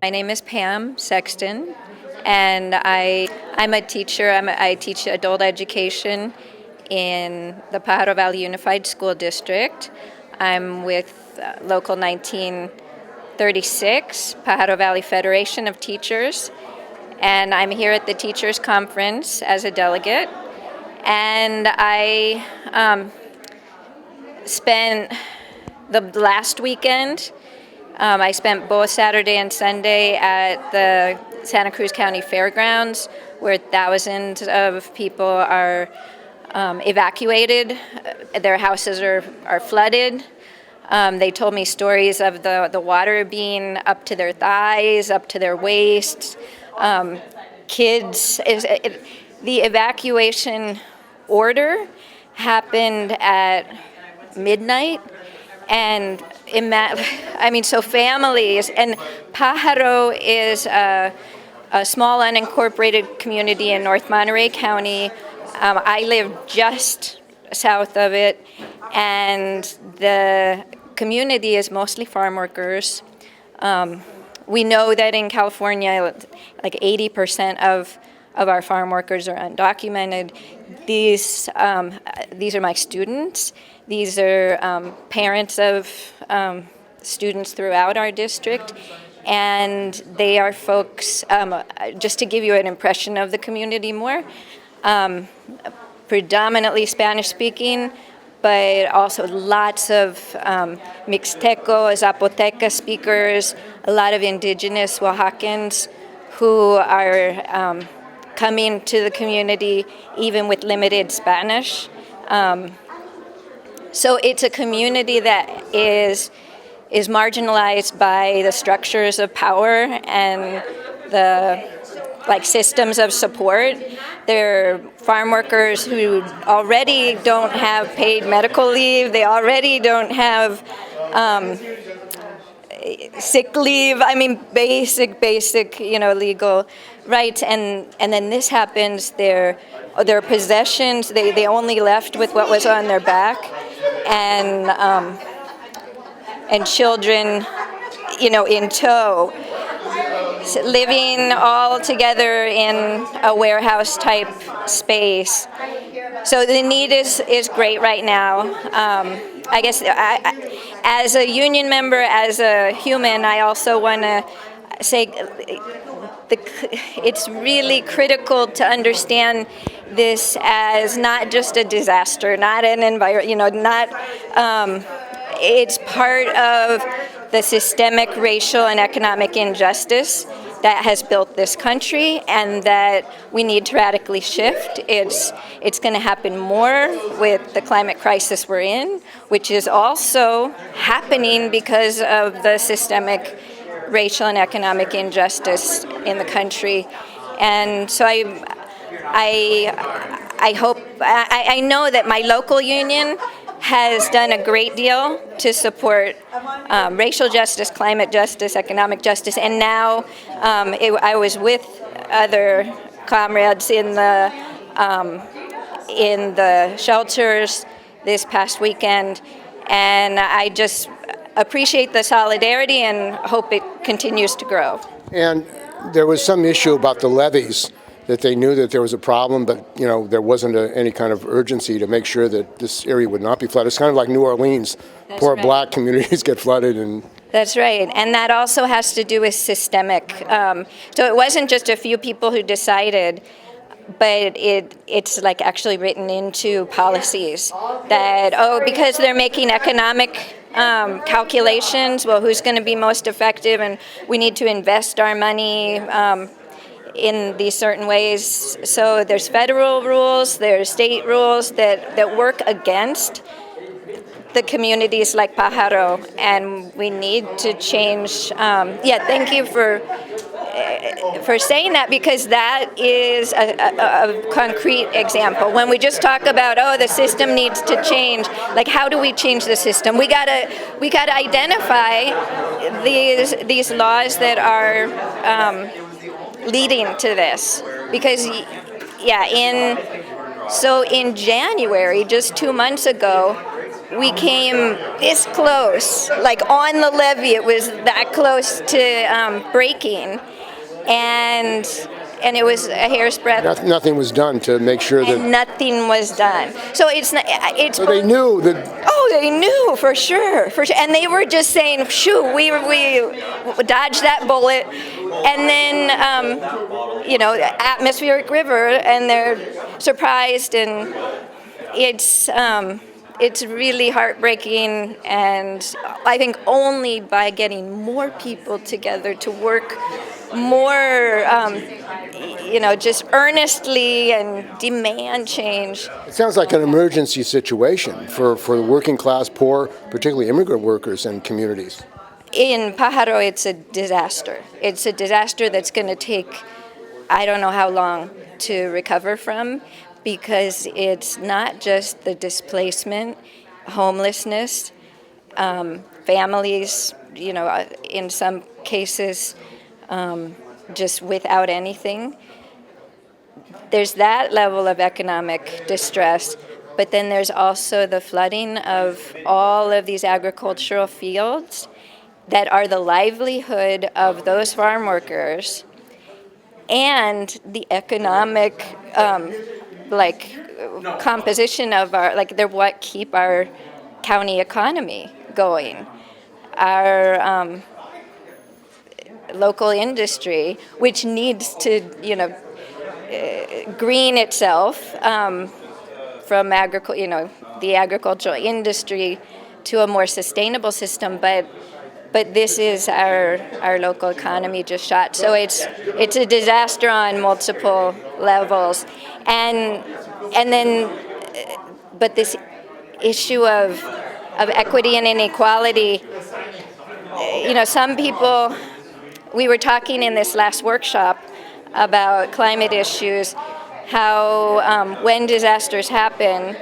My name is Pam Sexton, and I'm a teacher. I teach adult education in the Pajaro Valley Unified School District. I'm with Local 1936, Pajaro Valley Federation of Teachers, and I'm here at the Teachers Conference as a delegate. And I spent the last weekend. I spent both Saturday and Sunday at the Santa Cruz County Fairgrounds, where thousands of people are evacuated. Their houses are flooded. They told me stories of the water being up to their thighs, up to their waists. The evacuation order happened at midnight. And so families, and Pajaro is a small unincorporated community in North Monterey County. I live just south of it, and the community is mostly farm workers. We know that in California, like 80% of our farm workers are undocumented. These are my students. These are parents of students throughout our district, and they are folks, just to give you an impression of the community more, predominantly Spanish-speaking, but also lots of Mixteco, Zapoteca speakers, a lot of indigenous Oaxacans who are coming to the community even with limited Spanish. So it's a community that is marginalized by the structures of power and the systems of support. They're farm workers who already don't have paid medical leave. They already don't have sick leave. Basic, legal rights. And then this happens. Their possessions. They only left with what was on their back. And children, in tow, living all together in a warehouse-type space. So the need is great right now. I guess as a union member, as a human, I also want to say it's really critical to understand this as not just a disaster, not an environment, it's part of the systemic racial and economic injustice that has built this country, and that we need to radically shift. It's going to happen more with the climate crisis we're in, which is also happening because of the systemic racial and economic injustice in the country. And so I know that my local union has done a great deal to support racial justice, climate justice, economic justice, and now I was with other comrades in the shelters this past weekend, and I just appreciate the solidarity and hope it continues to grow. And there was some issue about the levees, that they knew that there was a problem, but there wasn't any kind of urgency to make sure that this area would not be flooded. It's kind of like New Orleans. That's Poor right. Black communities get flooded. That's right, and that also has to do with systemic. So it wasn't just a few people who decided, but it's actually written into policies that, because they're making economic calculations, well, who's going to be most effective, and we need to invest our money in these certain ways. So there's federal rules, there's state rules that work against the communities like Pajaro, and we need to change. Thank you for saying that, because that is a concrete example. When we just talk about, the system needs to change, how do we change the system? We gotta identify these laws that are leading to this, because in January, just 2 months ago, we came this close, like on the levee. It was that close to breaking, and it was a hair's breadth. Nothing was done to make sure that. And nothing was done. So it's not. It's. So they knew that. Oh, they knew for sure, and they were just saying, "Shoo, we dodged that bullet," and then atmospheric river, and they're surprised, and it's really heartbreaking, and I think only by getting more people together to work more, just earnestly and demand change. It sounds like an emergency situation for the working class, poor, particularly immigrant workers and communities. In Pajaro, it's a disaster. It's a disaster that's going to take, I don't know how long to recover from, because it's not just the displacement, homelessness, families, in some cases just without anything. There's that level of economic distress, but then there's also the flooding of all of these agricultural fields that are the livelihood of those farm workers, and the economic composition of they're what keep our county economy going. Our local industry, which needs to, green itself from the agricultural industry to a more sustainable system, but this is our local economy just shot. So it's a disaster on multiple levels, and then but this issue of equity and inequality. Some people. We were talking in this last workshop about climate issues, how when disasters happen,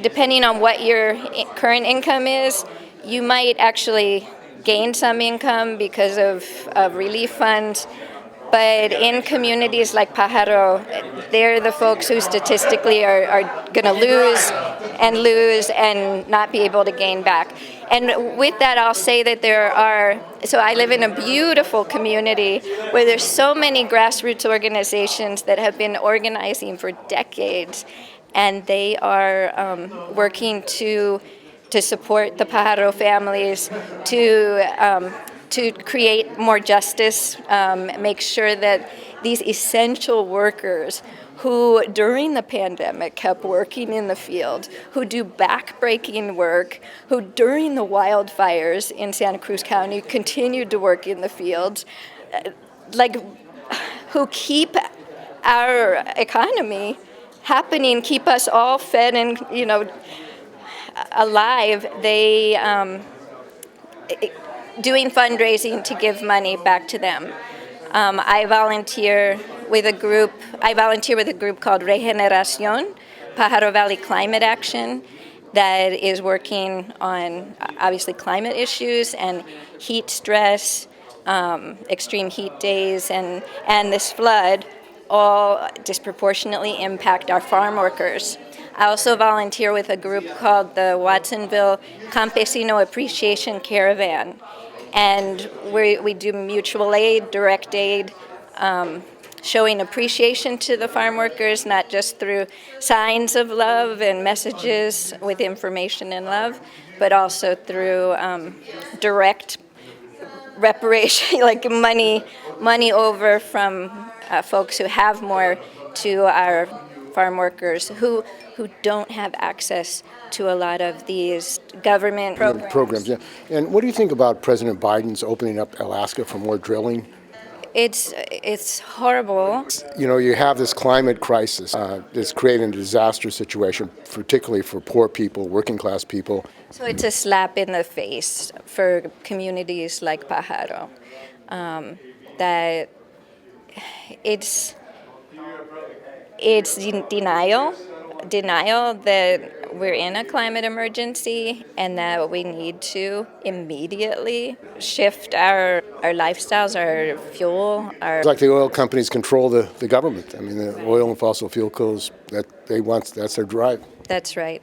depending on what your current income is, you might actually gain some income because of relief funds. But in communities like Pajaro, they're the folks who statistically are going to lose and not be able to gain back. And with that, I'll say that so I live in a beautiful community where there's so many grassroots organizations that have been organizing for decades, and they are working to support the Pajaro families, to create more justice, make sure that these essential workers who during the pandemic kept working in the field, who do back-breaking work, who during the wildfires in Santa Cruz County continued to work in the fields, who keep our economy happening, keep us all fed and, alive. They doing fundraising to give money back to them. I volunteer with a group called Regeneración, Pajaro Valley Climate Action, that is working on obviously climate issues and heat stress, extreme heat days, and this flood all disproportionately impact our farm workers. I also volunteer with a group called the Watsonville Campesino Appreciation Caravan. And we do mutual aid, direct aid, showing appreciation to the farm workers, not just through signs of love and messages with information and love, but also through direct reparation, like money over from folks who have more to our farm workers who don't have access to a lot of these government programs. Yeah. And what do you think about President Biden's opening up Alaska for more drilling? It's horrible. You have this climate crisis that's creating a disaster situation, particularly for poor people, working class people. So it's a slap in the face for communities like Pajaro. That it's denial that we're in a climate emergency and that we need to immediately shift our lifestyles, our fuel. It's like the oil companies control the government. I mean, the oil and fossil fuel codes, that's their drive. That's right.